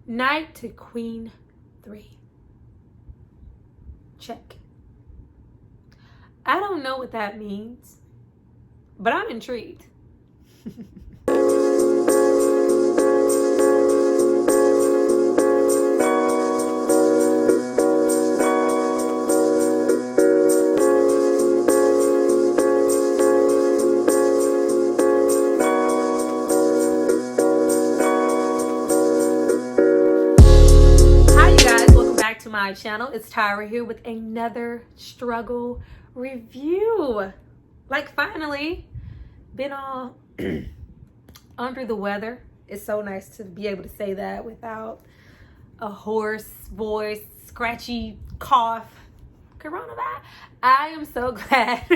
Knight to Queen 3. Check. I don't know what that means, but I'm intrigued. To my channel, it's Tyra here with another struggle review. Like, finally, been all under the weather. It's so nice to be able to say that without a hoarse voice, scratchy cough, coronavirus. I am so glad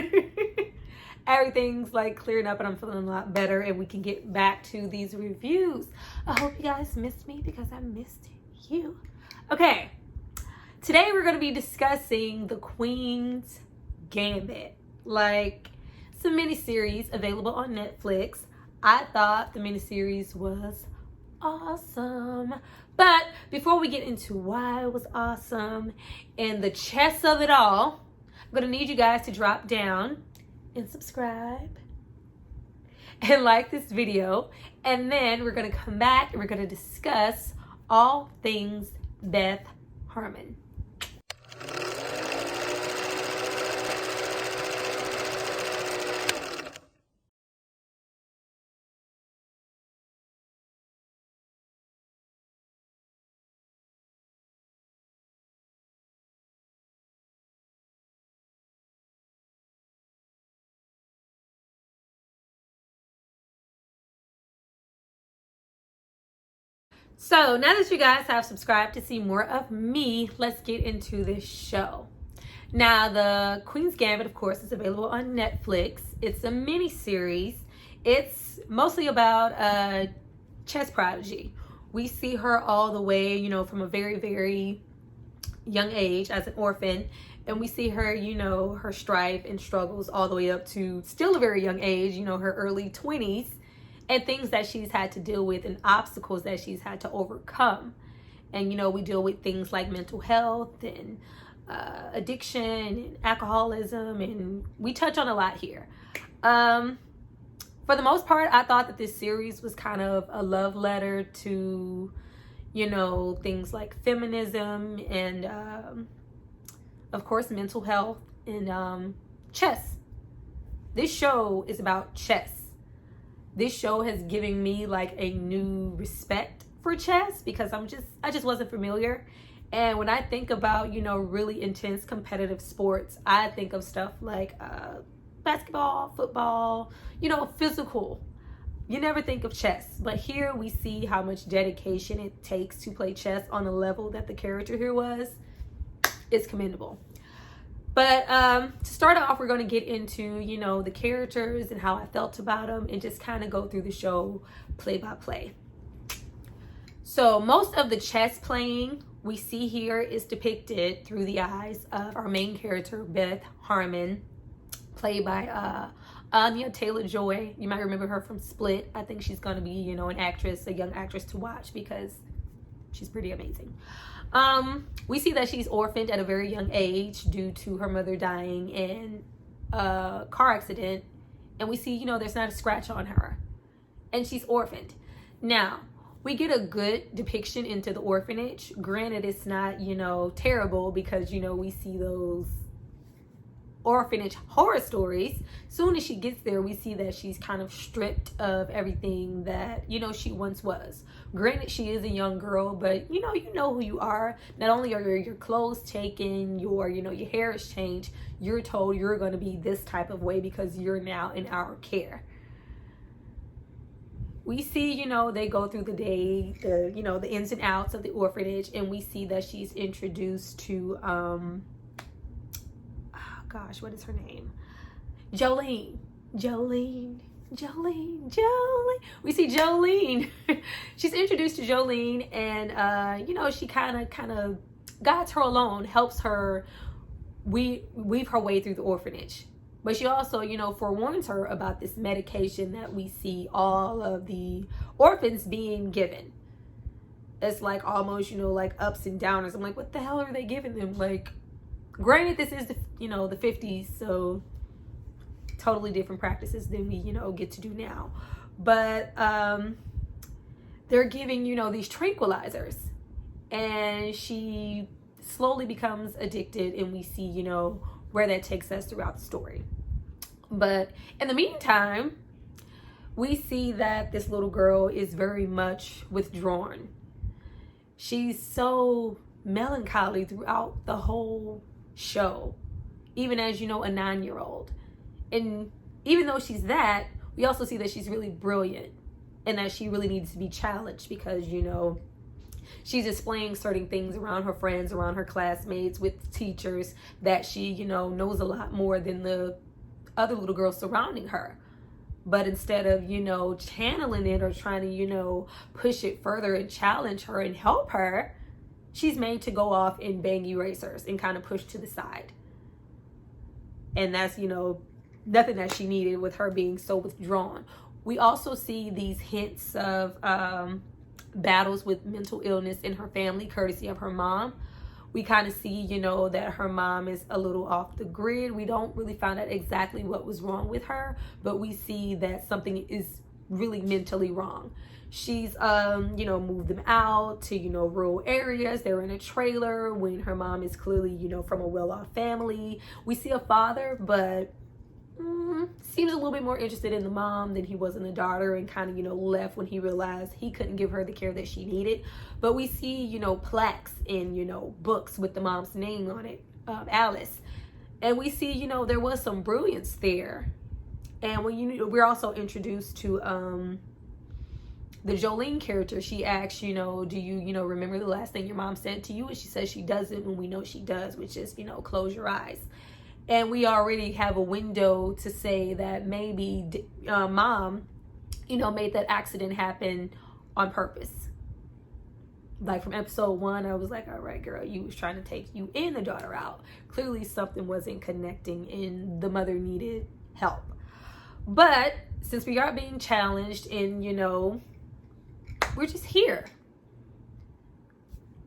everything's like clearing up and I'm feeling a lot better and we can get back to these reviews. I hope you guys missed me because I missed you. Okay. Today we're going to be discussing The Queen's Gambit. Like, it's a miniseries available on Netflix. I thought the miniseries was awesome. But before we get into why it was awesome and the chess of it all, I'm going to need you guys to drop down and subscribe and like this video. And then we're going to come back and we're going to discuss all things Beth Harmon. So now that you guys have subscribed to see more of me, let's get into this show. Now, The Queen's Gambit, of course, is available on Netflix. It's a mini series. It's mostly about a chess prodigy. We see her all the way, you know, from a very, very young age as an orphan. And we see her, you know, her strife and struggles all the way up to still a very young age, you know, her early 20s. And things that she's had to deal with and obstacles that she's had to overcome. And, you know, we deal with things like mental health and addiction and alcoholism. And we touch on a lot here. For the most part, I thought that this series was kind of a love letter to, you know, things like feminism and, of course, mental health and chess. This show is about chess. This show has given me like a new respect for chess because I just wasn't familiar. And when I think about, you know, really intense competitive sports, I think of stuff like basketball, football, you know, physical. You never think of chess. But here we see how much dedication it takes to play chess on a level that the character here was. It's commendable. But to start off, we're going to get into, you know, the characters and how I felt about them and just kind of go through the show play by play. So most of the chess playing we see here is depicted through the eyes of our main character, Beth Harmon, played by Anya Taylor-Joy. You might remember her from Split. I think she's going to be, you know, an actress, a young actress to watch because she's pretty amazing. We see that she's orphaned at a very young age due to her mother dying in a car accident. And we see, you know, there's not a scratch on her. And she's orphaned. Now, we get a good depiction into the orphanage. Granted, it's not, you know, terrible because, you know, we see those orphanage horror stories. Soon as she gets there, we see that she's kind of stripped of everything that, you know, she once was. Granted, she is a young girl, but you know who you are. Not only are your clothes taken, your hair is changed, you're told you're going to be this type of way because you're now in our care. We see, you know, they go through the day, the ins and outs of the orphanage, and we see that she's introduced to what is her name? Jolene. We see Jolene. She's introduced to Jolene, and you know, she kind of guides her along, helps her weave her way through the orphanage. But she also, forewarns her about this medication that we see all of the orphans being given. It's like almost, like ups and downers. I'm like, what the hell are they giving them? Like, granted, this is the 50s, so totally different practices than we, get to do now. But they're giving, these tranquilizers. And she slowly becomes addicted, and we see, where that takes us throughout the story. But in the meantime, we see that this little girl is very much withdrawn. She's so melancholy throughout the whole show, even as, a 9-year-old. And even though she's that, we also see that she's really brilliant and that she really needs to be challenged because, she's displaying certain things around her friends, around her classmates, with teachers, that she, knows a lot more than the other little girls surrounding her. But instead of, channeling it or trying to, push it further and challenge her and help her, she's made to go off and bang erasers and kind of push to the side. And that's, nothing that she needed with her being so withdrawn. We also see these hints of battles with mental illness in her family, courtesy of her mom. We kind of see, that her mom is a little off the grid. We don't really find out exactly what was wrong with her, but we see that something is really mentally wrong. She's, moved them out to, rural areas. They're in a trailer when her mom is clearly, from a well-off family. We see a father, but seems a little bit more interested in the mom than he was in the daughter, and kind of, left when he realized he couldn't give her the care that she needed. But we see, plaques in, books with the mom's name on it, Alice. And we see, there was some brilliance there. And when we're also introduced to the Jolene character. She asks, do you, remember the last thing your mom said to you? And she says she doesn't, when we know she does, which is, close your eyes. And we already have a window to say that maybe mom, made that accident happen on purpose. Like from episode 1, I was like, all right, girl, you was trying to take you and the daughter out. Clearly something wasn't connecting and the mother needed help. But since we are being challenged and, we're just here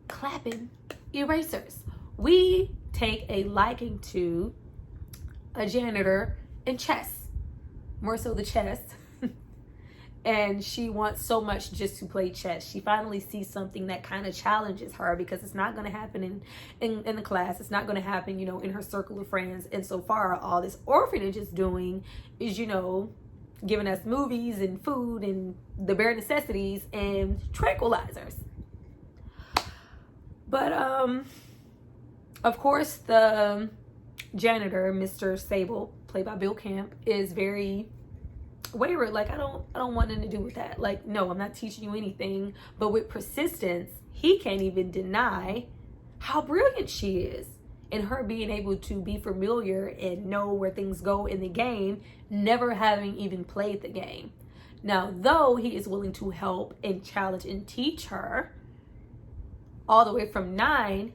clapping erasers. We take a liking to a janitor in chess, more so the chess. And she wants so much just to play chess. She finally sees something that kind of challenges her, because it's not going to happen in the class. It's not going to happen, in her circle of friends. And so far, all this orphanage is doing is, giving us movies and food and the bare necessities and tranquilizers. But, of course, the janitor, Mr. Sable, played by Bill Camp, is very wayward. Like, I don't want nothing to do with that. Like, no, I'm not teaching you anything. But with persistence, he can't even deny how brilliant she is, and her being able to be familiar and know where things go in the game, never having even played the game. Now, though he is willing to help and challenge and teach her all the way from 9,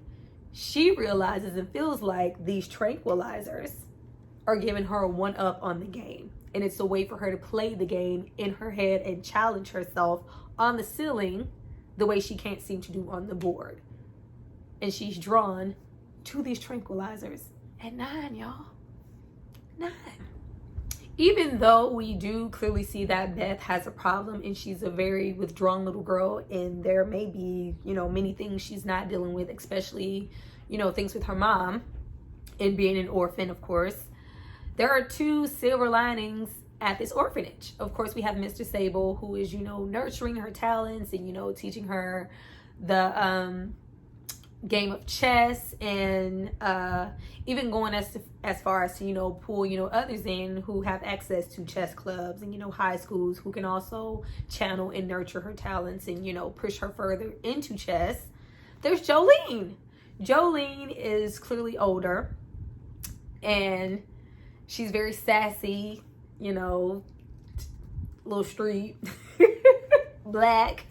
she realizes and feels like these tranquilizers are giving her a one-up on the game. And it's a way for her to play the game in her head and challenge herself on the ceiling the way she can't seem to do on the board. And she's drawn to these tranquilizers at 9, y'all. 9. Even though we do clearly see that Beth has a problem and she's a very withdrawn little girl, and there may be, many things she's not dealing with, especially, things with her mom and being an orphan, of course. There are 2 silver linings at this orphanage. Of course, we have Mr. Sable, who is, nurturing her talents and, teaching her the game of chess, and even going as far as to pull others in who have access to chess clubs and high schools, who can also channel and nurture her talents and push her further into chess. There's Jolene. Jolene is clearly older, and she's very sassy, little street, black.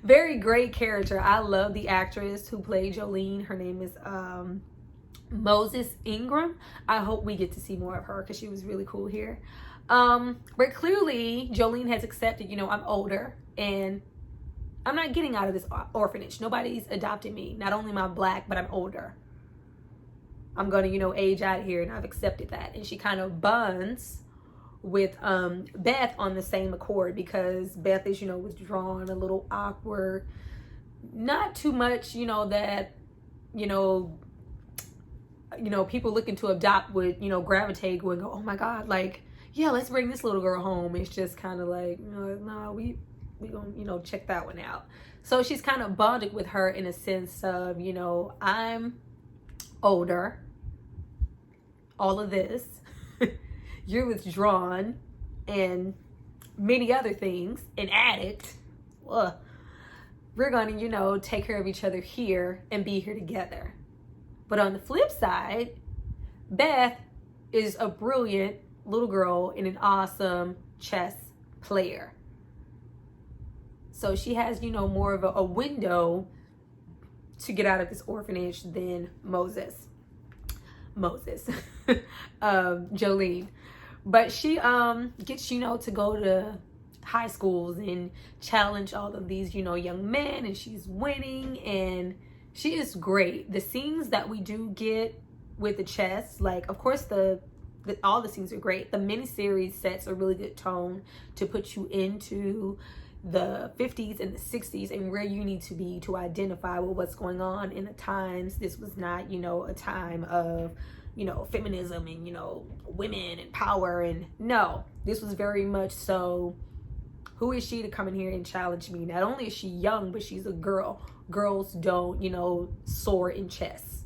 Very great character. I love the actress who played Jolene. Her name is Moses Ingram. I hope we get to see more of her because she was really cool here. But clearly Jolene has accepted, you know, I'm older and I'm not getting out of this orphanage. Nobody's adopted me. Not only am I black, but I'm older. I'm going to, you know, age out of here, and I've accepted that. And she kind of bonds with Beth on the same accord, because Beth is, you know, withdrawn, a little awkward. Not too much, you know, that, you know, people looking to adopt would, you know, gravitate and go, oh my God, like, yeah, let's bring this little girl home. It's just kind of like, no, we gonna, you know, check that one out. So she's kind of bonded with her in a sense of, you know, I'm older, all of this, you're withdrawn, and many other things, an addict. We're gonna, you know, take care of each other here and be here together. But on the flip side, Beth is a brilliant little girl and an awesome chess player. So she has, you know, more of a window to get out of this orphanage than Jolene. But she gets, you know, to go to high schools and challenge all of these, you know, young men, and she's winning, and she is great. The scenes that we do get with the chess, like, of course, all the scenes are great. The miniseries sets a really good tone to put you into the 50s and the 60s and where you need to be to identify with what's going on in the times. This was not, you know, a time of, you know, feminism and, you know, women and power. And no, this was very much so, who is she to come in here and challenge me? Not only is she young, but she's a girl. Girls don't, you know, soar in chess.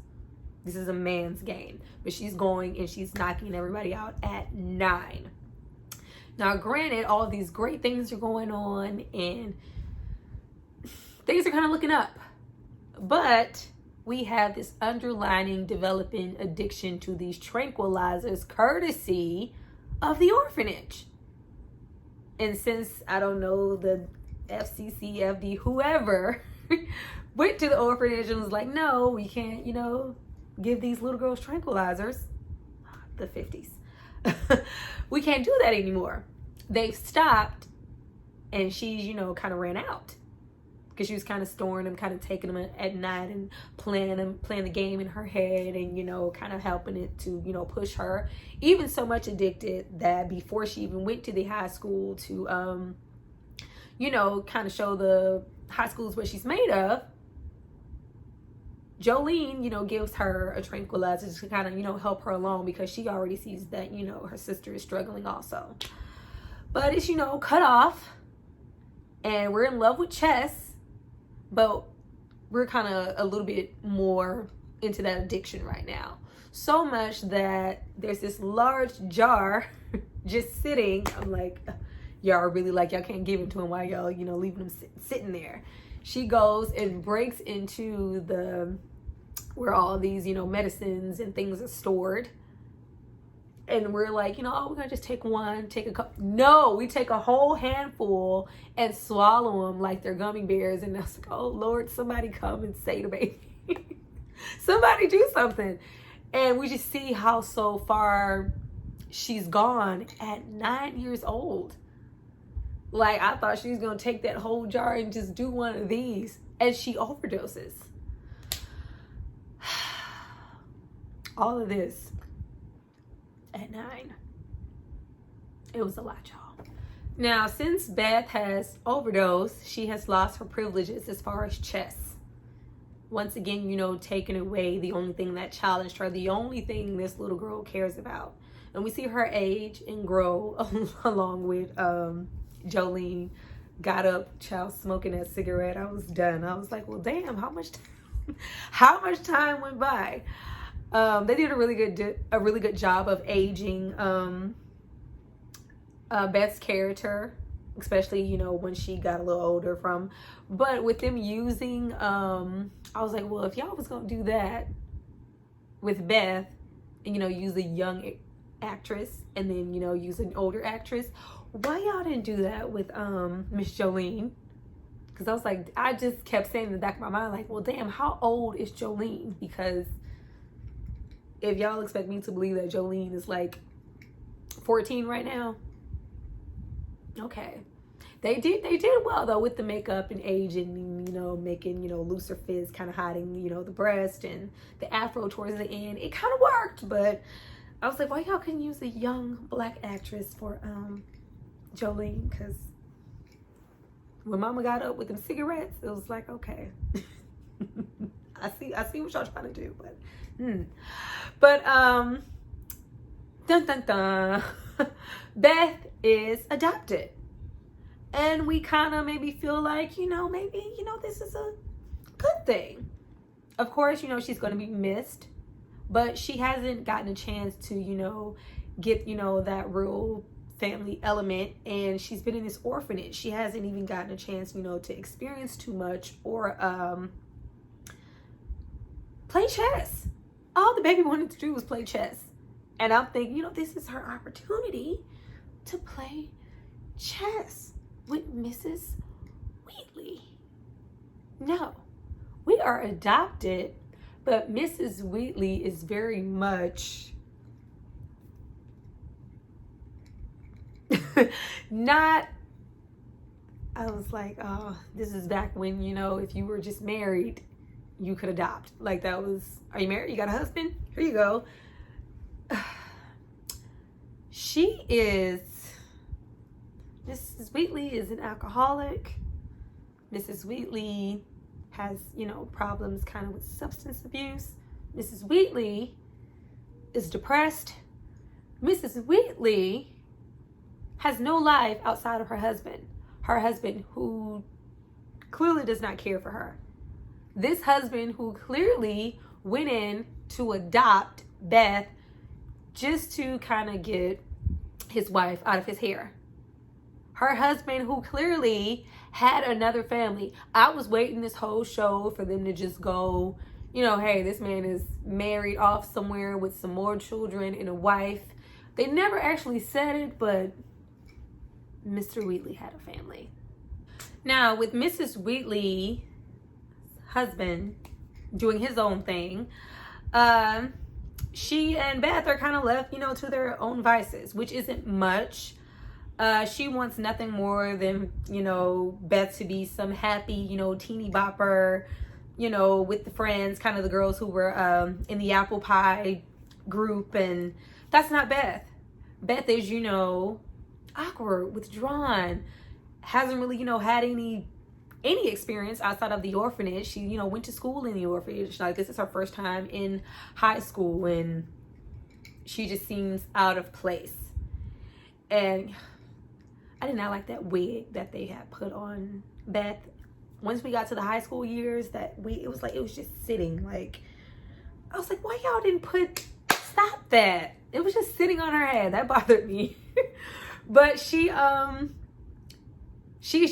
This is a man's game. But she's going and she's knocking everybody out at 9. Now, granted, all of these great things are going on and things are kind of looking up. But we have this underlining developing addiction to these tranquilizers courtesy of the orphanage. And since, I don't know, the FCC, FD, whoever went to the orphanage and was like, no, we can't, you know, give these little girls tranquilizers. The 50s. We can't do that anymore. They've stopped, and she's, you know, kind of ran out because she was kind of storing them, kind of taking them at night and playing the game in her head, and, you know, kind of helping it to, you know, push her. Even so much addicted that before she even went to the high school to, you know, kind of show the high schools what she's made of, Jolene, you know, gives her a tranquilizer to kind of, you know, help her along, because she already sees that, you know, her sister is struggling also. But it's, you know, cut off, and we're in love with chess, but we're kind of a little bit more into that addiction right now. So much that there's this large jar just sitting. I'm like, y'all really like, y'all can't give it to him while y'all, you know, leaving him sitting there. She goes and breaks into where all these, you know, medicines and things are stored. And we're like, you know, oh, we're going to just take one, take a cup. No, we take a whole handful and swallow them like they're gummy bears. And I was like, oh, Lord, somebody come and save the baby. Somebody do something. And we just see how so far she's gone at 9 years old. Like, I thought she was going to take that whole jar and just do one of these. And she overdoses. All of this at 9. It was a lot, y'all. Now, since Beth has overdosed, she has lost her privileges as far as chess. Once again, you know, taking away the only thing that challenged her, the only thing this little girl cares about. And we see her age and grow along with Jolene. Got up, child, smoking that cigarette. I was done. I was like, well, damn, how much time went by? They did a really good job of aging Beth's character, especially, you know, when she got a little older from. But with them using, I was like, well, if y'all was gonna do that with Beth, and, you know, use a young actress and then, you know, use an older actress, why y'all didn't do that with Miss Jolene? Because I was like, I just kept saying in the back of my mind, like, well, damn, how old is Jolene? Because if y'all expect me to believe that Jolene is like 14 right now, okay. They did well though with the makeup and aging, making, looser fits, kind of hiding, the breast and the afro towards the end. It kind of worked, but I was like, why y'all couldn't use a young black actress for Jolene? Because when Mama got up with them cigarettes, it was like, okay. I see what y'all trying to do, but dun dun dun. Beth is adopted. And we kind of maybe feel like, maybe, this is a good thing. Of course, she's going to be missed, but she hasn't gotten a chance to, get, that real family element. And she's been in this orphanage. She hasn't even gotten a chance, to experience too much or play chess. All the baby wanted to do was play chess. And I'm thinking, this is her opportunity to play chess with Mrs. Wheatley. No, we are adopted, but Mrs. Wheatley is very much not. I was like, oh, this is back when, if you were just married, you could adopt. Like that was, are you married? You got a husband? Here you go. Mrs. Wheatley is an alcoholic. Mrs. Wheatley has, problems kind of with substance abuse. Mrs. Wheatley is depressed. Mrs. Wheatley has no life outside of her husband. Her husband who clearly does not care for her. This husband who clearly went in to adopt Beth just to kind of get his wife out of his hair. Her husband who clearly had another family. I was waiting this whole show for them to just go, hey, this man is married off somewhere with some more children and a wife. They never actually said it, but Mr. Wheatley had a family. Now, with Mrs. Wheatley's husband doing his own thing, she and Beth are kind of left, to their own vices, which isn't much. She wants nothing more than, Beth to be some happy, teeny bopper, with the friends, kind of the girls who were in the apple pie group. And that's not Beth. Beth is, awkward, withdrawn, hasn't really, had any experience outside of the orphanage. She, went to school in the orphanage. Like, this is her first time in high school, and she just seems out of place. And I did not like that wig that they had put on Beth. Once we got to the high school years, it was just sitting. Like, I was like, why y'all didn't stop that? It was just sitting on her head. That bothered me. But she's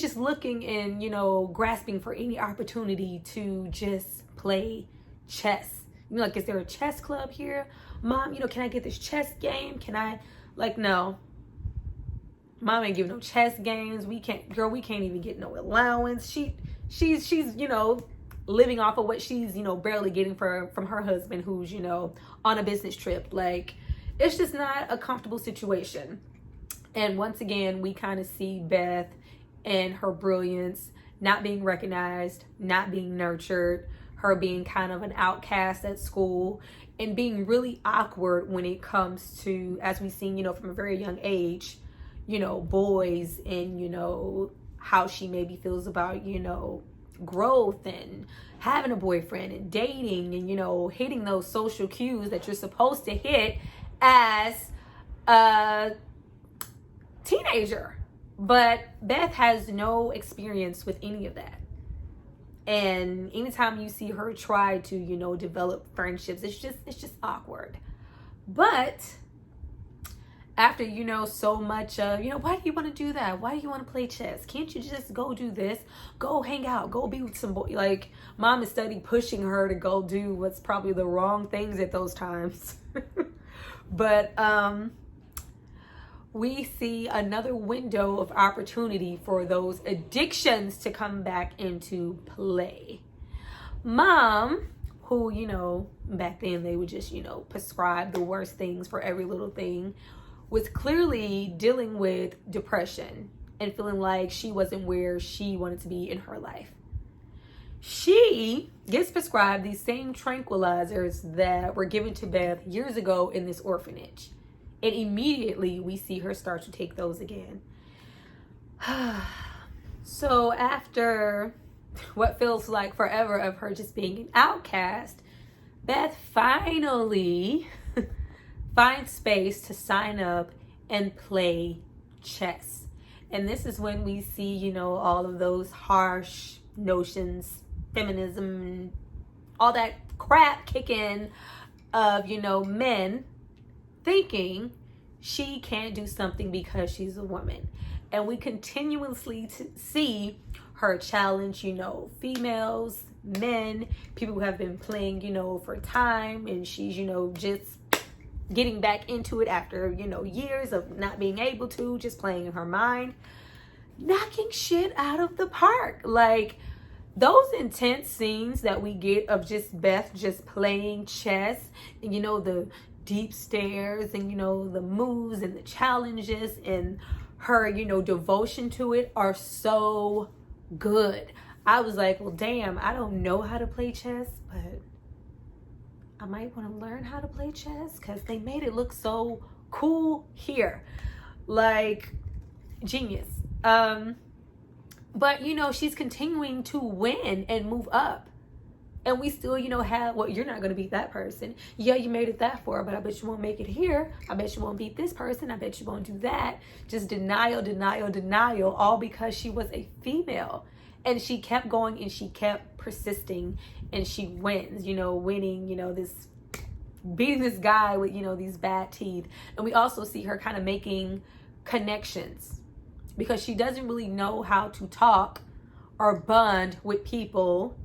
just looking and, grasping for any opportunity to just play chess. Like, is there a chess club here? Mom, can I get this chess game? Can I, no. Mom ain't giving no chess games. We can't even get no allowance. She's living off of what she's, barely getting from her husband who's, on a business trip. Like, it's just not a comfortable situation. And once again, we kind of see Beth and her brilliance not being recognized, not being nurtured, her being kind of an outcast at school, and being really awkward when it comes to, as we've seen, from a very young age, boys and, how she maybe feels about, growth and having a boyfriend and dating and, hitting those social cues that you're supposed to hit as a teenager. But Beth has no experience with any of that. And anytime you see her try to, develop friendships, it's just awkward. But after, so much of, why do you want to do that? Why do you want to play chess? Can't you just go do this? Go hang out. Go be with some boy. Like, Mom is steady pushing her to go do what's probably the wrong things at those times. But we see another window of opportunity for those addictions to come back into play. Mom who, you know, back then they would just, you know, prescribe the worst things for every little thing, was clearly dealing with depression and feeling like she wasn't where she wanted to be in her life. She gets prescribed these same tranquilizers that were given to Beth years ago in this orphanage. And immediately we see her start to take those again. So after what feels like forever of her just being an outcast, Beth finally finds space to sign up and play chess. And this is when we see, you know, all of those harsh notions, feminism, all that crap kick in of, you know, men thinking she can't do something because she's a woman. And we continuously see her challenge, you know, females, men, people who have been playing, you know, for time, and she's, you know, just getting back into it after, you know, years of not being able to, just playing in her mind, knocking shit out of the park. Like, those intense scenes that we get of just Beth just playing chess, and, you know, the deep stares, and, you know, the moves and the challenges and her, you know, devotion to it are so good. I was like, well, damn, I don't know how to play chess, but I might want to learn how to play chess because they made it look so cool here. Like, genius. But, you know, she's continuing to win and move up. And we still, you know, have, well, you're not going to beat that person. Yeah, you made it that far, but I bet you won't make it here. I bet you won't beat this person. I bet you won't do that. Just denial, denial, denial, all because she was a female. And she kept going and she kept persisting, and she wins, you know, winning, you know, this, beating this guy with, you know, these bad teeth. And we also see her kind of making connections because she doesn't really know how to talk or bond with people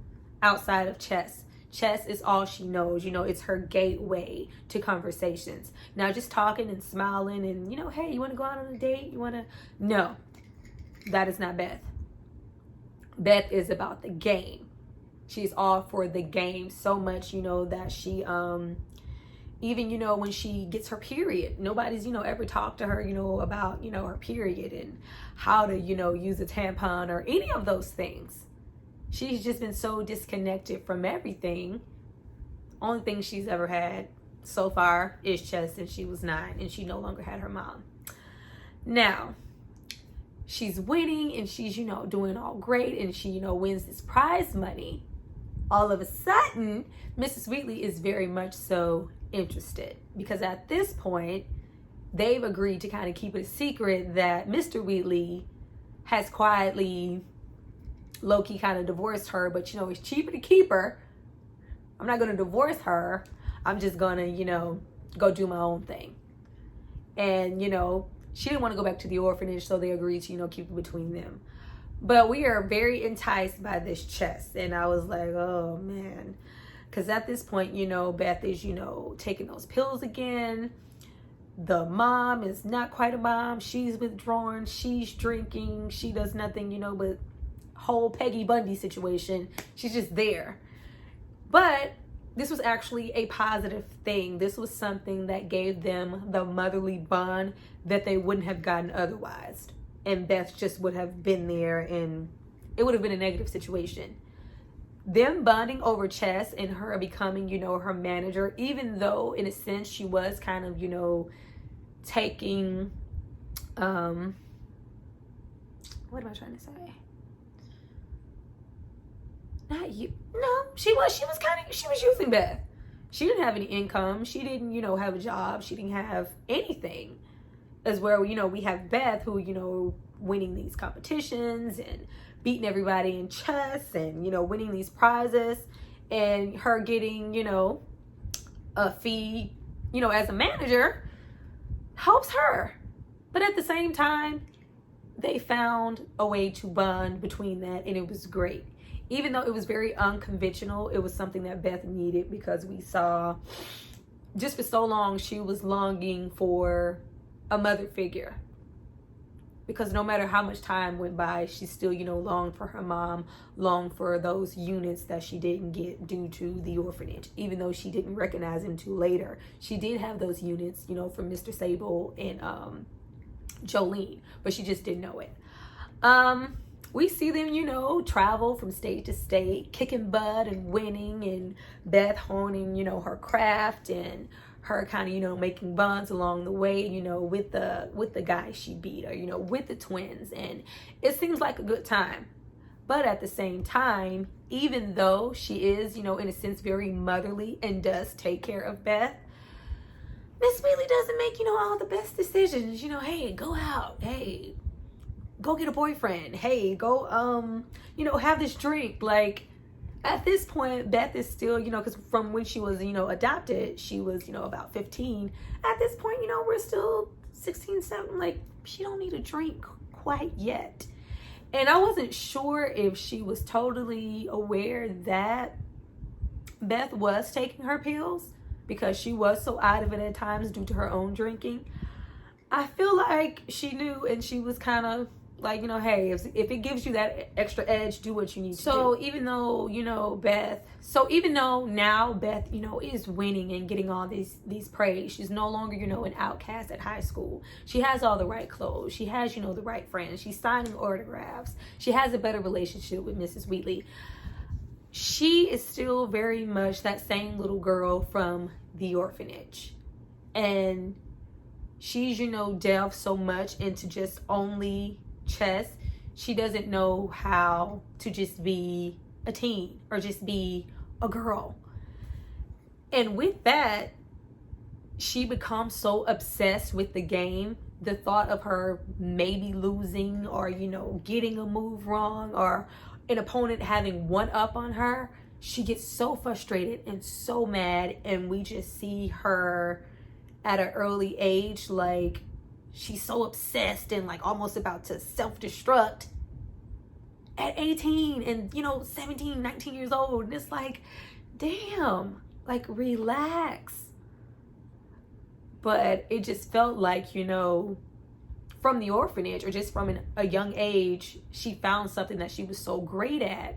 outside of chess. Chess is all she knows. You know, it's her gateway to conversations. Now, just talking and smiling and, you know, hey, you want to go out on a date? You want to? No, that is not Beth. Beth is about the game. She's all for the game so much, you know, that she, even, you know, when she gets her period, nobody's, you know, ever talked to her, you know, about, you know, her period and how to, you know, use a tampon or any of those things. She's just been so disconnected from everything. Only thing she's ever had so far is chess, and she was 9 and she no longer had her mom. Now, she's winning and she's, you know, doing all great, and she, you know, wins this prize money. All of a sudden, Mrs. Wheatley is very much so interested because at this point, they've agreed to kind of keep it a secret that Mr. Wheatley has quietly low-key kind of divorced her, but, you know, it's cheaper to keep her. I'm not going to divorce her. I'm just going to, you know, go do my own thing. And, you know, she didn't want to go back to the orphanage, so they agreed to, you know, keep it between them. But we are very enticed by this chess. And I was like, oh, man. Because at this point, you know, Beth is, you know, taking those pills again. The mom is not quite a mom. She's withdrawn. She's drinking. She does nothing, you know, but whole Peggy Bundy situation. She's just there. But this was actually a positive thing. This was something that gave them the motherly bond that they wouldn't have gotten otherwise. And Beth just would have been there, and it would have been a negative situation. Them bonding over chess and her becoming, you know, her manager, even though in a sense she was kind of, you know, taking, what am I trying to say? Not you. No, she was using Beth. She didn't have any income. She didn't, you know, have a job. She didn't have anything. As where, you know, we have Beth who, you know, winning these competitions and beating everybody in chess and, you know, winning these prizes, and her getting, you know, a fee, you know, as a manager helps her. But at the same time, they found a way to bond between that, and it was great. Even though it was very unconventional, it was something that Beth needed because we saw just for so long she was longing for a mother figure. because no matter how much time went by, she still, longed for her mom, longed for those units that she didn't get due to the orphanage, even though she didn't recognize him till later. She did have those units, from Mr. Sable and Jolene, but she just didn't know it. We see them, travel from state to state, kicking butt and winning, and Beth honing, her craft, and her kind of, making bonds along the way, with the guy she beat, or, with the twins. And it seems like a good time. But at the same time, even though she is, in a sense, very motherly and does take care of Beth, Miss Wheatley doesn't make, all the best decisions. Hey, go out. Hey, go get a boyfriend. Hey, go, have this drink. Like, at this point, Beth is still, because from when she was, adopted, she was, about 15. At this point, we're still 16, 17. Like, she don't need a drink quite yet. And I wasn't sure if she was totally aware that Beth was taking her pills, because she was so out of it at times due to her own drinking. I feel like she knew, and she was kind of like, hey, if it gives you that extra edge, do what you need to do. So even though, now Beth, is winning and getting all these praise, she's no longer, an outcast at high school. She has all the right clothes. She has, the right friends. She's signing autographs. She has a better relationship with Mrs. Wheatley. She is still very much that same little girl from the orphanage. And she's, delved so much into just only chess. She doesn't know how to just be a teen or just be a girl. And with that, she becomes so obsessed with the game. The thought of her maybe losing, or, getting a move wrong, or an opponent having one up on her, she gets so frustrated and so mad. And we just see her at an early age, like, she's so obsessed and like almost about to self-destruct at 18 and 17, 19 years old. And it's like, damn, like, relax. But it just felt like, from the orphanage, or just from a young age, she found something that she was so great at.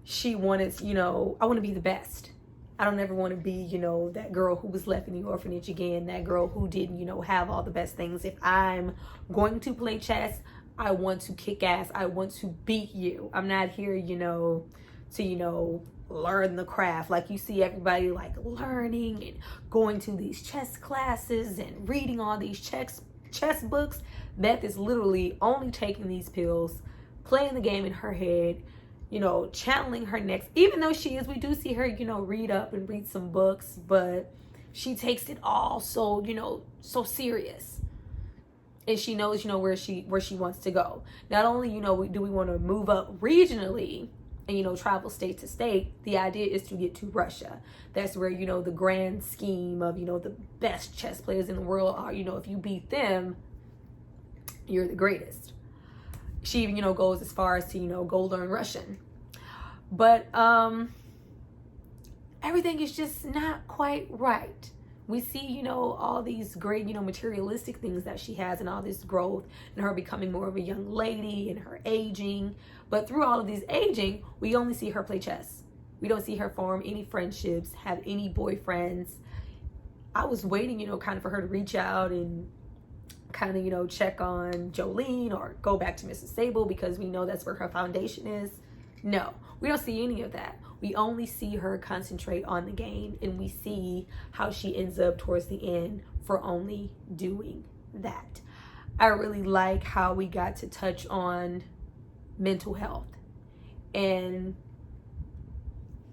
She wanted, I want to be the best. I don't ever want to be, that girl who was left in the orphanage again, that girl who didn't, have all the best things. If I'm going to play chess, I want to kick ass. I want to beat you. I'm not here, to, learn the craft. Like, you see everybody like learning and going to these chess classes and reading all these chess books. Beth is literally only taking these pills, playing the game in her head, channeling her next, even though we do see her, read up and read some books, but she takes it all so, so serious. And she knows, where she wants to go. Not only, do we want to move up regionally and, travel state to state, the idea is to get to Russia. That's where, the grand scheme of, the best chess players in the world are, if you beat them, you're the greatest. She even, goes as far as to, go learn Russian. But everything is just not quite right. We see, all these great, materialistic things that she has, and all this growth, and her becoming more of a young lady, and her aging. But through all of these aging, we only see her play chess. We don't see her form any friendships, have any boyfriends. I was waiting, kind of for her to reach out and kind of, check on Jolene or go back to Mrs. Sable, because we know that's where her foundation is. No, we don't see any of that. We only see her concentrate on the game, and we see how she ends up towards the end for only doing that. I really like how we got to touch on mental health, and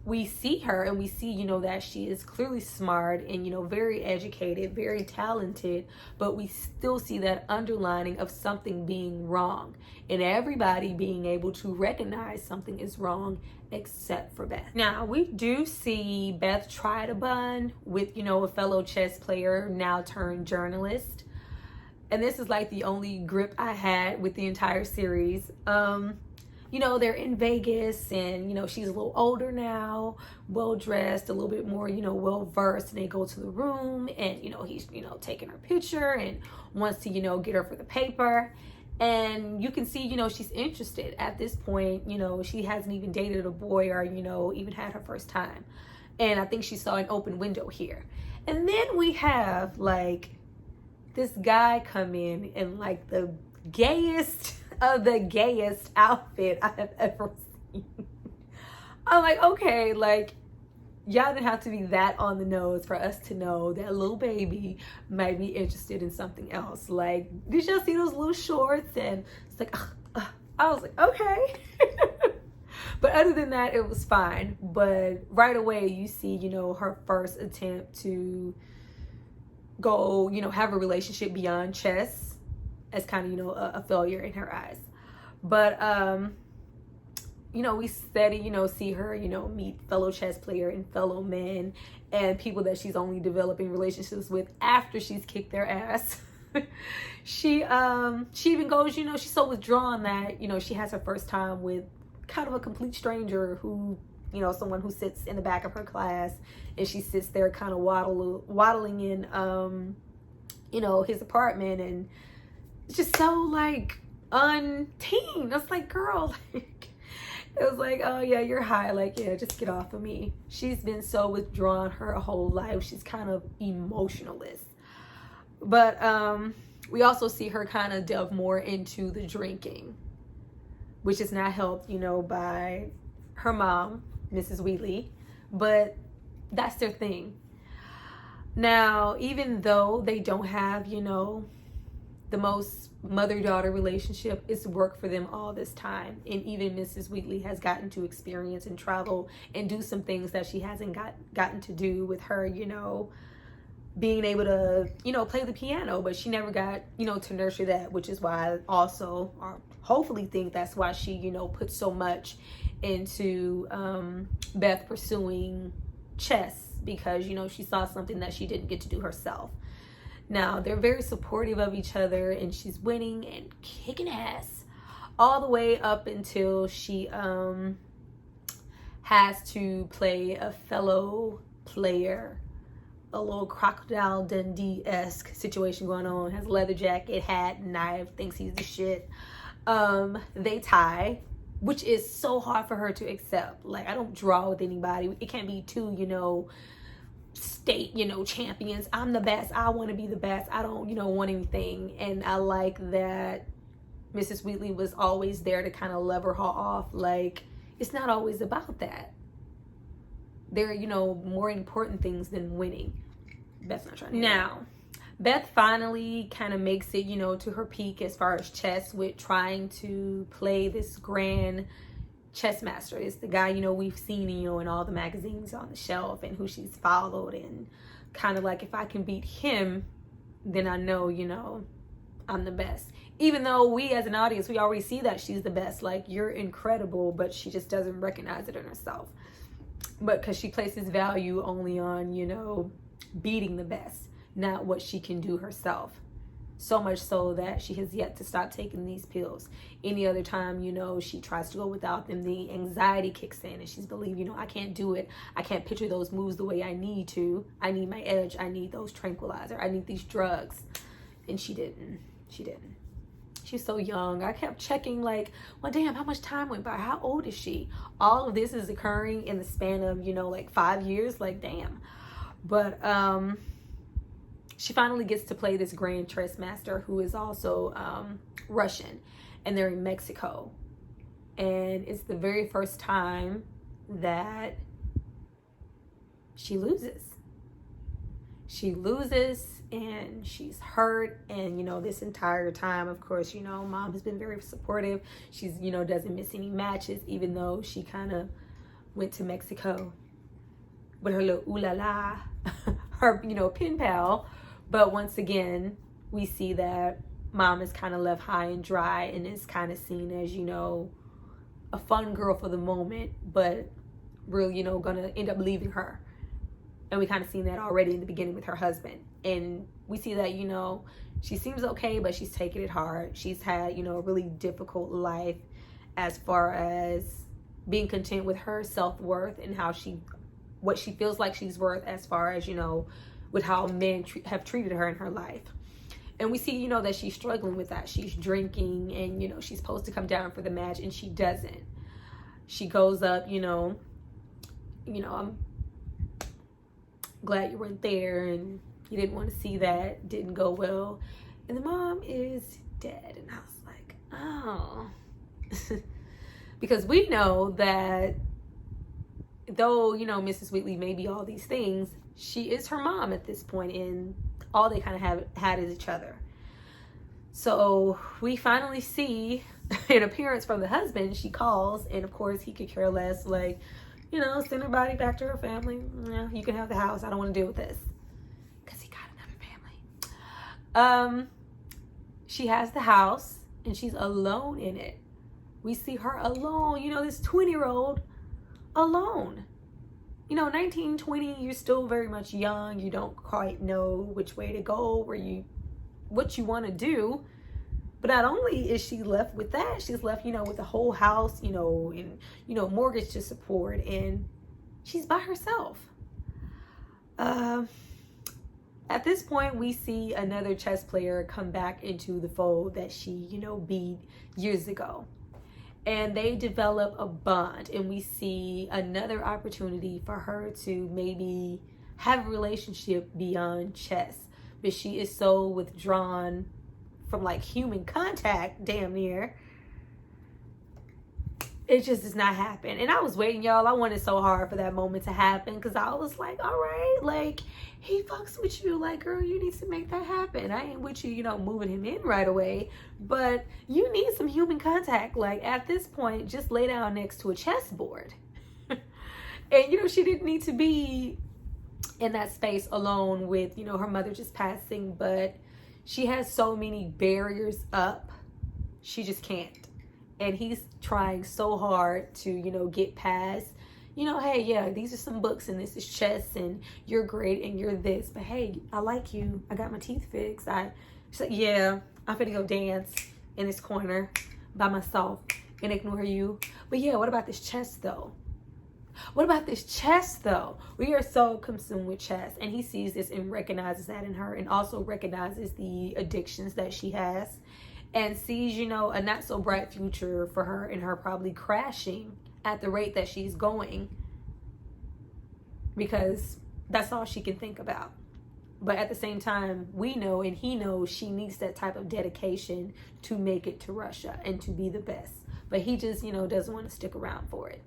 we see her and we see, that she is clearly smart and, very educated, very talented, but we still see that underlining of something being wrong, and everybody being able to recognize something is wrong except for Beth. Now, we do see Beth try to bond with, a fellow chess player, now turned journalist. And this is like the only grip I had with the entire series. They're in Vegas, and, she's a little older now, well-dressed, a little bit more, well-versed, and they go to the room, and, he's, taking her picture and wants to, get her for the paper. And you can see, you know, she's interested at this point. You know, she hasn't even dated a boy or, you know, even had her first time. And I think she saw an open window here. And then we have like this guy come in like the gayest of the gayest outfit I have ever seen. I'm like, okay, like, y'all didn't have to be that on the nose for us to know that little baby might be interested in something else. Like, did y'all see those little shorts? And it's like, I was like, okay. But other than that, it was fine. But right away, you see, you know, her first attempt to go, you know, have a relationship beyond chess as kind of, you know, a failure in her eyes. But, you know, we steady, you know, see her, you know, meet fellow chess player and fellow men and people that she's only developing relationships with after she's kicked their ass. She even goes, you know, she's so withdrawn that, you know, she has her first time with kind of a complete stranger who, you know, someone who sits in the back of her class, and she sits there kind of waddling in, you know, his apartment, and it's just so like unteen. I was like, girl, like, it was like, oh yeah, you're high. Like, yeah, just get off of me. She's been so withdrawn her whole life. She's kind of emotionalist. But we also see her kind of delve more into the drinking, which is not helped, you know, by her mom, Mrs. Wheatley. But that's their thing. Now, even though they don't have, you know, the most mother-daughter relationship, it's worked for them all this time. And even Mrs. Wheatley has gotten to experience and travel and do some things that she hasn't gotten to do with her, you know, being able to, you know, play the piano, but she never got, you know, to nurture that, which is why I also, or hopefully think that's why she, you know, put so much into Beth pursuing chess, because, you know, she saw something that she didn't get to do herself. Now, they're very supportive of each other, and she's winning and kicking ass all the way up until she has to play a fellow player, a little Crocodile Dundee-esque situation going on. Has a leather jacket, hat, knife, thinks he's the shit. They tie, which is so hard for her to accept. Like, I don't draw with anybody. It can't be two, you know, state, you know, champions. I'm the best. I want to be the best. I don't, you know, want anything. And I like that Mrs. Wheatley was always there to kind of lever her off. Like, it's not always about that. There are, you know, more important things than winning. Beth's not trying to. Now, Beth finally kind of makes it, you know, to her peak as far as chess, with trying to play this grand chess master. It's the guy, you know, we've seen, you know, in all the magazines on the shelf, and who she's followed, and kind of like, if I can beat him, then I know, you know, I'm the best. Even though we as an audience, we already see that she's the best. Like, you're incredible, but she just doesn't recognize it in herself. But because she places value only on, you know, beating the best, not what she can do herself. So much so that she has yet to stop taking these pills. Any other time, you know, she tries to go without them, the anxiety kicks in, and she's believed, you know, I can't do it. I can't picture those moves the way I need to. I need my edge. I need those tranquilizer. I need these drugs. And she didn't. She's so young. I kept checking, like, well, damn, how much time went by? How old is she? All of this is occurring in the span of, you know, like 5 years. Like, damn. But she finally gets to play this grand chess master who is also Russian, and they're in Mexico. And it's the very first time that she loses. And she's hurt. And, you know, this entire time, of course, you know, mom has been very supportive. She's, you know, doesn't miss any matches, even though she kind of went to Mexico with her little ooh la la, her, you know, pen pal. But once again, we see that mom is kind of left high and dry, and is kind of seen as, you know, a fun girl for the moment, but really, you know, gonna end up leaving her. And we kind of seen that already in the beginning with her husband. And we see that, you know, she seems okay, but she's taking it hard. She's had, you know, a really difficult life as far as being content with her self-worth and what she feels like she's worth, as far as, you know, with how men have treated her in her life. And we see, that she's struggling with that. She's drinking and, she's supposed to come down for the match and she doesn't. She goes up, I'm glad you weren't there and you didn't want to see that. Didn't go well. And the mom is dead. And I was like, oh. Because we know that though, Mrs. Wheatley may be all these things, she is her mom at this point, and all they kind of had is each other. So we finally see an appearance from the husband. She calls, and of course he could care less, like, send her body back to her family. Yeah, you can have the house. I don't want to deal with this. Because he got another family. She has the house, and she's alone in it. We see her alone, this 20-year-old alone. 19, 20, you're still very much young. You don't quite know which way to go, what you want to do. But not only is she left with that, she's left, with the whole house, and, mortgage to support, and she's by herself. At this point, we see another chess player come back into the fold that she, beat years ago. And they develop a bond, and we see another opportunity for her to maybe have a relationship beyond chess. But she is so withdrawn from like human contact, damn near. It just does not happen. And I was waiting, y'all. I wanted so hard for that moment to happen because I was like, all right, like, he fucks with you. Like, girl, you need to make that happen. I ain't with you, moving him in right away. But you need some human contact. Like, at this point, just lay down next to a chessboard. And, she didn't need to be in that space alone with, her mother just passing. But she has so many barriers up. She just can't. And he's trying so hard to, get past, hey, yeah, these are some books and this is chess and you're great and you're this. But hey, I like you. I got my teeth fixed. She's like, yeah, I'm finna go dance in this corner by myself and ignore you. But yeah, what about this chess though? What about this chess though? We are so consumed with chess. And he sees this and recognizes that in her and also recognizes the addictions that she has. And sees, a not so bright future for her and her probably crashing at the rate that she's going. Because that's all she can think about. But at the same time, we know and he knows she needs that type of dedication to make it to Russia and to be the best. But he just, doesn't want to stick around for it.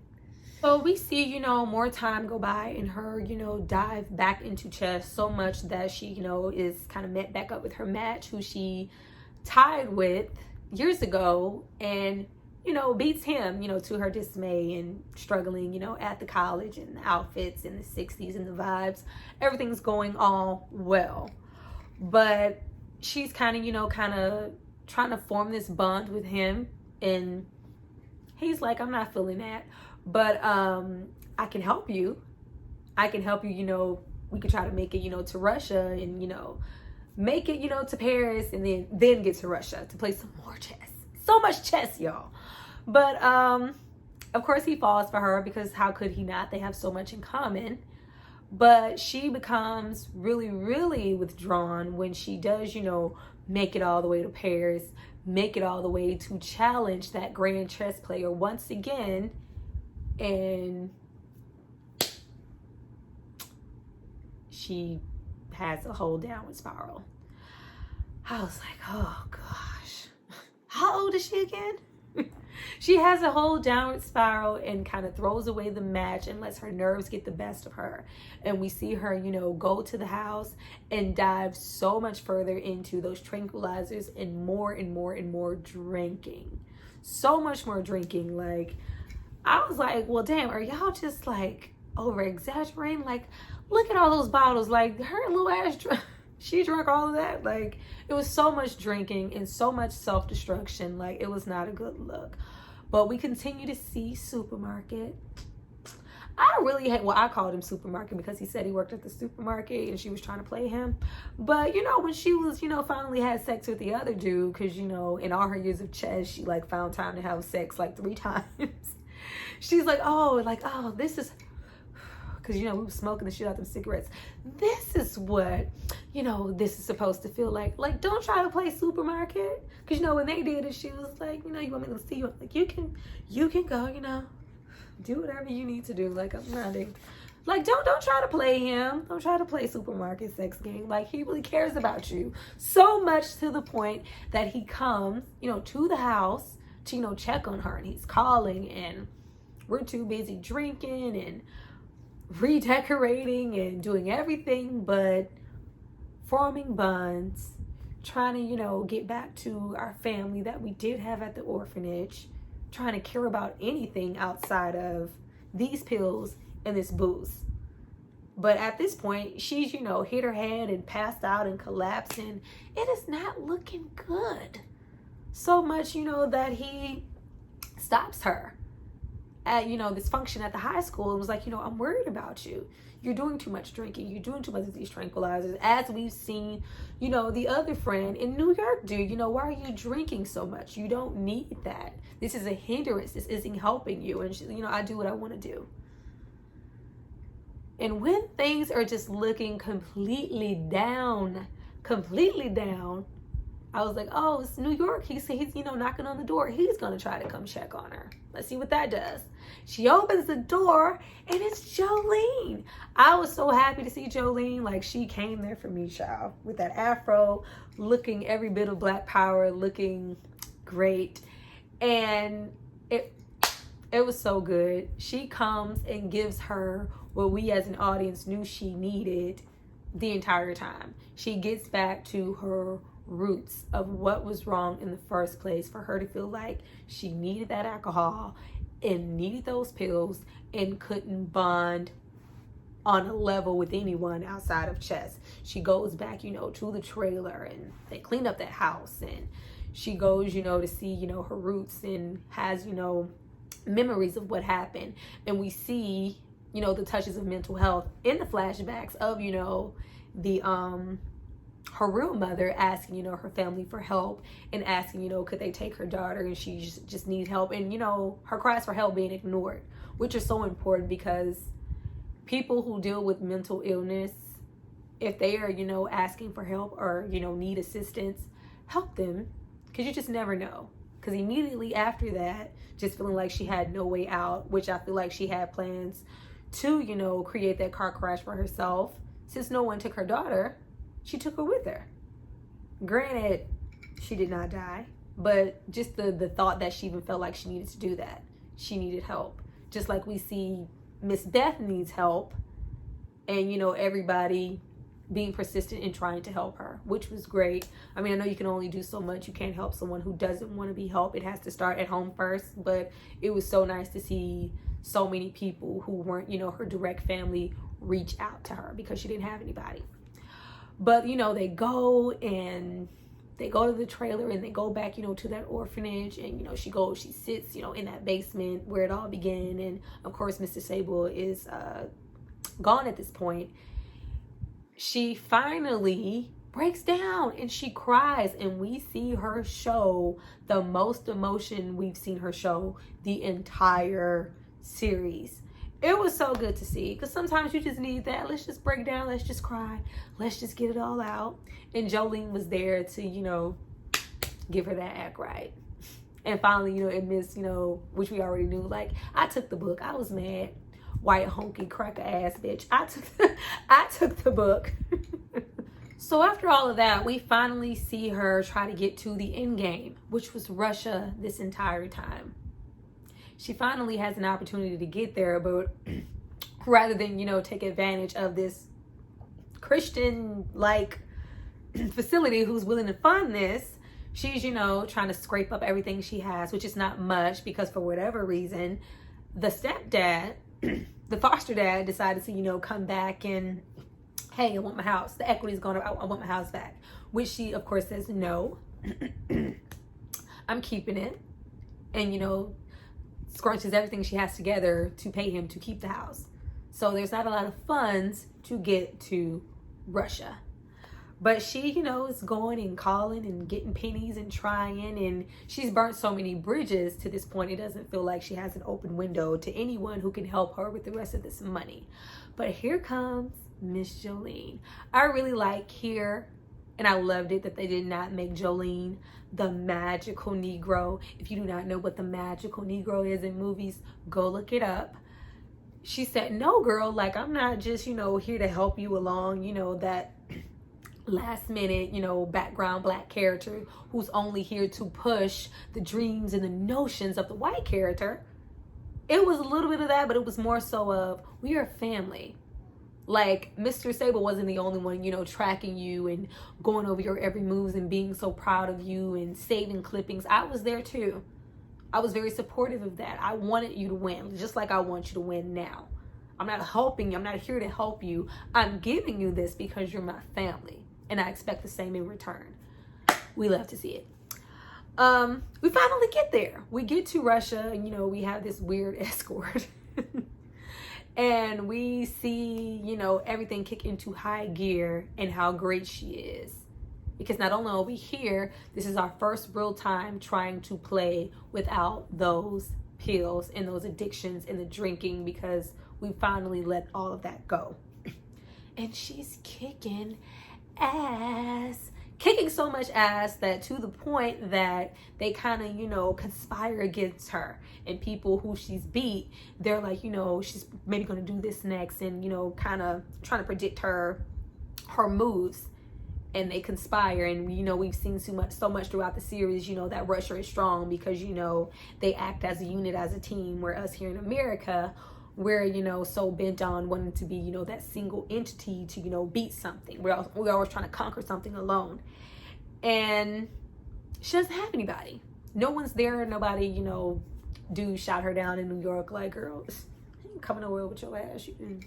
So we see, more time go by and her, dive back into chess so much that she, is kind of met back up with her match who she tied with years ago and beats him to her dismay and struggling at the college and the outfits and the 60s and the vibes. Everything's going all well, but she's kind of trying to form this bond with him, and he's like, I'm not feeling that, but I can help you. We could try to make it to Russia and make it, to Paris and then get to Russia to play some more chess. So much chess, y'all. But, of course, he falls for her because how could he not? They have so much in common. But she becomes really, really withdrawn when she does, make it all the way to Paris, make it all the way to challenge that grand chess player once again. And she has a whole downward spiral. I was like, oh gosh, how old is she again? She has a whole downward spiral and kind of throws away the match and lets her nerves get the best of her. And we see her, go to the house and dive so much further into those tranquilizers and more and more and more drinking. So much more drinking. Like, I was like, well, damn, are y'all just like over exaggerating? Like, look at all those bottles. Like, her little ass, she drank all of that. Like, it was so much drinking and so much self-destruction. Like, it was not a good look. But we continue to see Supermarket. I really hate, well, I called him Supermarket because he said he worked at the supermarket and she was trying to play him. But, when she was, finally had sex with the other dude, because, in all her years of chess, she, like, found time to have sex, like, 3 times. She's like, this is, because, we were smoking the shit out of them cigarettes. This is what this is supposed to feel like. Like, don't try to play supermarket. Because, when they did it, she was like, you want me to see you? Like, you can go, do whatever you need to do. Like, I'm running. Like, don't try to play him. Don't try to play supermarket sex game. Like, he really cares about you. So much to the point that he comes, to the house to, check on her. And he's calling, and we're too busy drinking and redecorating and doing everything but forming bonds, trying to, get back to our family that we did have at the orphanage, trying to care about anything outside of these pills and this booze. But at this point, she's, hit her head and passed out and collapsing. It is not looking good. So much, that he stops her at, this function at the high school and was like, I'm worried about you. You're doing too much drinking. You're doing too much of these tranquilizers. As we've seen, the other friend in New York do. Why are you drinking so much? You don't need that. This is a hindrance. This isn't helping you. And, she, I do what I want to do. And when things are just looking completely down, I was like, oh, it's New York. He's knocking on the door. He's going to try to come check on her. Let's see what that does. She opens the door, and it's Jolene. I was so happy to see Jolene. Like, she came there for me, child, with that afro, looking every bit of Black power, looking great. And it was so good. She comes and gives her what we as an audience knew she needed the entire time. She gets back to her roots of what was wrong in the first place for her to feel like she needed that alcohol and needed those pills and couldn't bond on a level with anyone outside of Chess. She goes back, to the trailer, and they clean up that house, and she goes, to see, her roots, and has, memories of what happened. And we see, the touches of mental health in the flashbacks of, the her real mother asking, her family for help and asking, could they take her daughter, and she just needs help, and her cries for help being ignored, which is so important because people who deal with mental illness, if they are, asking for help or, need assistance, help them, because you just never know. Because immediately after that, just feeling like she had no way out, which I feel like she had plans to, create that car crash for herself. Since no one took her daughter, she took her with her. Granted, she did not die, but just the thought that she even felt like she needed to do that. She needed help. Just like we see Miss Beth needs help, and, everybody being persistent in trying to help her, which was great. I mean, I know you can only do so much. You can't help someone who doesn't want to be helped. It has to start at home first, but it was so nice to see so many people who weren't, her direct family reach out to her because she didn't have anybody. But, they go to the trailer, and they go back, to that orphanage, and, she sits, in that basement where it all began. And of course, Mr. Sable is gone at this point. She finally breaks down and she cries, and we see her show the most emotion we've seen her show the entire series. It was so good to see, because sometimes you just need that. Let's just break down. Let's just cry. Let's just get it all out. And Jolene was there to, give her that act right. And finally, admits, which we already knew, like, I took the book. I was mad. White honky cracker ass bitch. I took the book. So after all of that, we finally see her try to get to the end game, which was Russia this entire time. She finally has an opportunity to get there, but rather than, take advantage of this Christian-like facility who's willing to fund this, she's, trying to scrape up everything she has, which is not much, because for whatever reason, the stepdad, the foster dad, decided to, come back and, hey, I want my house. The equity's gone. I want my house back. Which she, of course, says, no, I'm keeping it. And, scrunches everything she has together to pay him to keep the house. So there's not a lot of funds to get to Russia. But she, is going and calling and getting pennies and trying. And she's burnt so many bridges to this point, it doesn't feel like she has an open window to anyone who can help her with the rest of this money. But here comes Miss Jolene. I really like here, and I loved it that they did not make Jolene the magical Negro. If you do not know what the magical Negro is in movies, go look it up. She said, no, girl, like, I'm not just, here to help you along, that last minute, background black character who's only here to push the dreams and the notions of the white character. It was a little bit of that, but it was more so of, we are family. Like, Mr. Sable wasn't the only one, tracking you and going over your every moves and being so proud of you and saving clippings. I was there too. I was very supportive of that. I wanted you to win, just like I want you to win now. I'm not helping you. I'm not here to help you. I'm giving you this because you're my family, and I expect the same in return. We love to see it. We finally get there. We get to Russia, and we have this weird escort. And we see, everything kick into high gear and how great she is. Because not only are we here, this is our first real time trying to play without those pills and those addictions and the drinking, because we finally let all of that go. And she's kicking ass. Kicking so much ass that to the point that they kind of, conspire against her. And people who she's beat, they're like, she's maybe going to do this next, and, kind of trying to predict her moves. And they conspire, and we've seen so much throughout the series, that Russia is strong because, they act as a unit, as a team, where us here in America, we're, so bent on wanting to be, that single entity to, beat something. We're always trying to conquer something alone. And she doesn't have anybody. No one's there. Nobody, dude shot her down in New York like, girl, you ain't coming nowhere with your ass. You can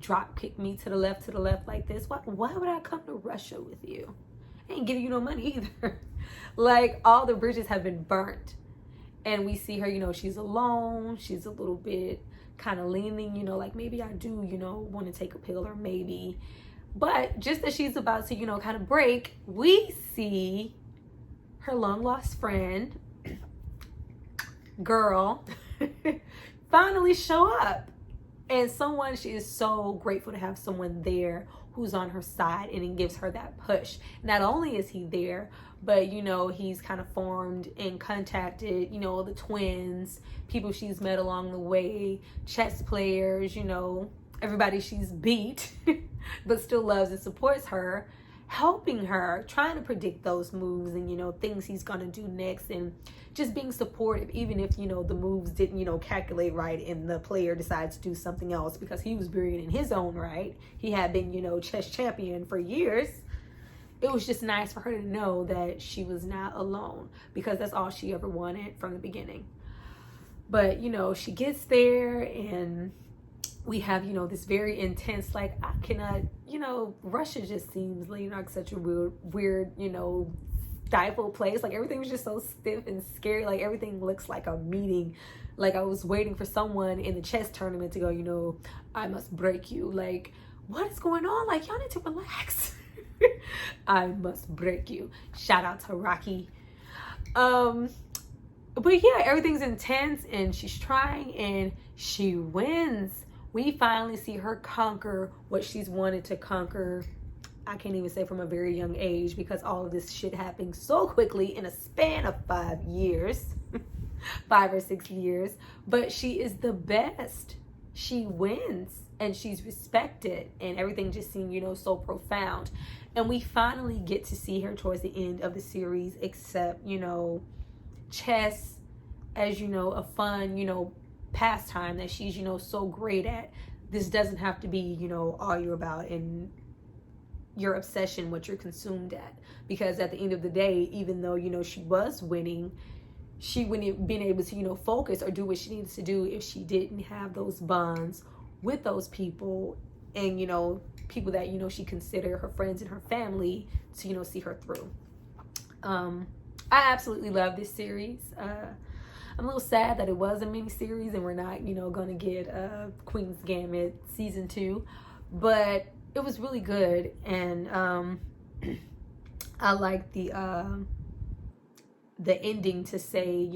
drop kick me to the left like this. Why would I come to Russia with you? I ain't giving you no money either. Like, all the bridges have been burnt. And we see her, she's alone. She's a little bit kind of leaning, like maybe I do, want to take a pill, or maybe. But just as she's about to, kind of break, we see her long lost friend, girl, finally show up. And she is so grateful to have someone there who's on her side, and it gives her that push. Not only is he there, but he's kind of formed and contacted, the twins, people she's met along the way, chess players, everybody she's beat, but still loves and supports her, helping her, trying to predict those moves and, things he's going to do next, and just being supportive, even if, the moves didn't, calculate right and the player decides to do something else, because he was buried in his own right. He had been, chess champion for years. It was just nice for her to know that she was not alone, because that's all she ever wanted from the beginning. But, she gets there, and we have, this very intense, like, I cannot, Russia just seems like such a weird, stifled place. Like, everything was just so stiff and scary. Like, everything looks like a meeting. Like, I was waiting for someone in the chess tournament to go, I must break you. Like, what is going on? Like, y'all need to relax. I must break you. Shout out to Rocky. But yeah, everything's intense, and she's trying, and she wins. We finally see her conquer what she's wanted to conquer. I can't even say from a very young age, because all of this shit happened so quickly in a span of 5 years, 5 or 6 years. But she is the best. She wins, and she's respected, and everything just seemed, so profound. And we finally get to see her towards the end of the series, except, chess as, a fun, pastime that she's, so great at. This doesn't have to be, all you're about and your obsession, what you're consumed at. Because at the end of the day, even though, she was winning, she wouldn't have been able to, focus or do what she needs to do if she didn't have those bonds with those people, and, people that, she consider her friends and her family to, see her through. I absolutely love this series. I'm a little sad that it was a mini series and we're not, going to get Queen's Gambit season 2, but it was really good. And I like the ending to say,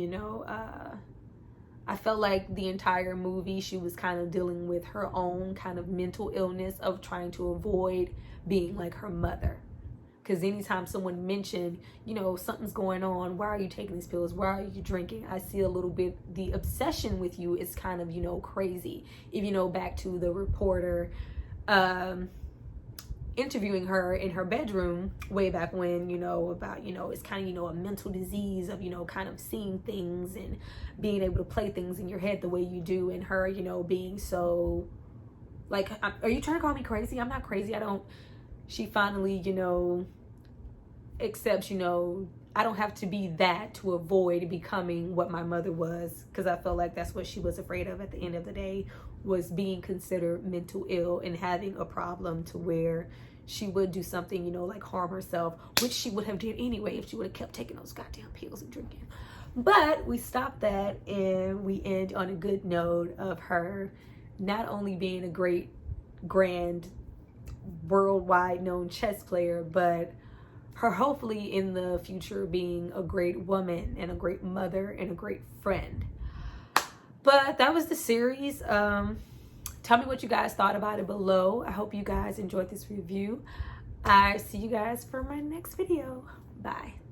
I felt like the entire movie she was kind of dealing with her own kind of mental illness of trying to avoid being like her mother. Because anytime someone mentioned, you know, something's going on, why are you taking these pills? Why are you drinking? I see a little bit, the obsession with you is kind of, you know, crazy. If you know, back to the reporter interviewing her in her bedroom way back when, you know, about, you know, it's kind of, you know, a mental disease of, you know, kind of seeing things and being able to play things in your head the way you do, and her, you know, being so, like, are you trying to call me crazy? I'm not crazy. She finally, you know, accepts, you know, I don't have to be that to avoid becoming what my mother was, because I felt like that's what she was afraid of at the end of the day, was being considered mental ill and having a problem to where she would do something, you know, like harm herself, which she would have did anyway if she would have kept taking those goddamn pills and drinking. But we stopped that and we end on a good note of her not only being a great, grand, worldwide known chess player, but her hopefully in the future being a great woman and a great mother and a great friend. But that was the series. Tell me what you guys thought about it below. I hope you guys enjoyed this review. I see you guys for my next video. Bye.